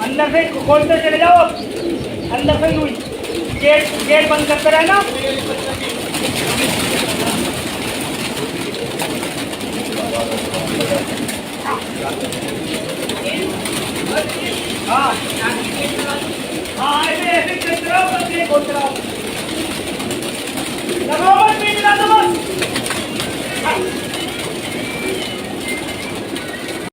अंदर से खोलते चले जाओ, अंदर से हुई गेट गेट बंद करते रहना। हाँ हाँ ऐसे ऐसे चलते रहो, बस ये खोलते रहो।